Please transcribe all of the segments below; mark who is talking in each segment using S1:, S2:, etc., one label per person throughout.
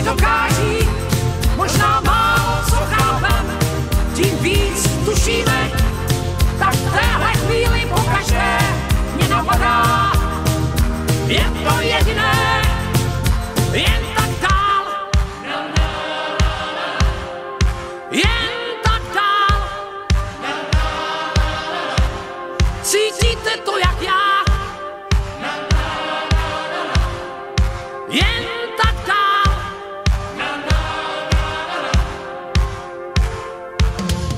S1: nedokáží, možná málo co chápem, tím víc tušíme, tak v téhle chvíli pokaždé mě napadá jen to jediné, jen tak dál, jen tak dál. Cítíte to jak já? Jen tak dál.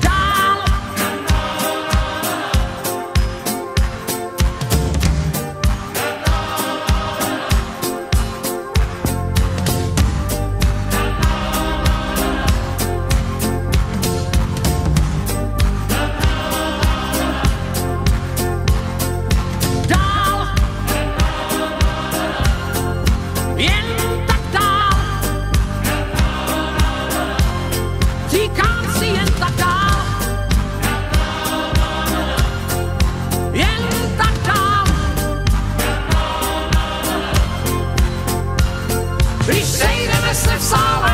S1: Dál. Když sejdeme se v sále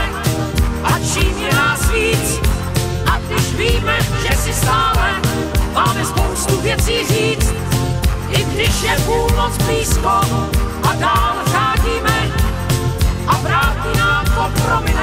S1: a čím je nás víc a když víme, že si stále máme spoustu věcí říct, i když je půlnoc blízko a dál chátíme a vrátí nám to promine.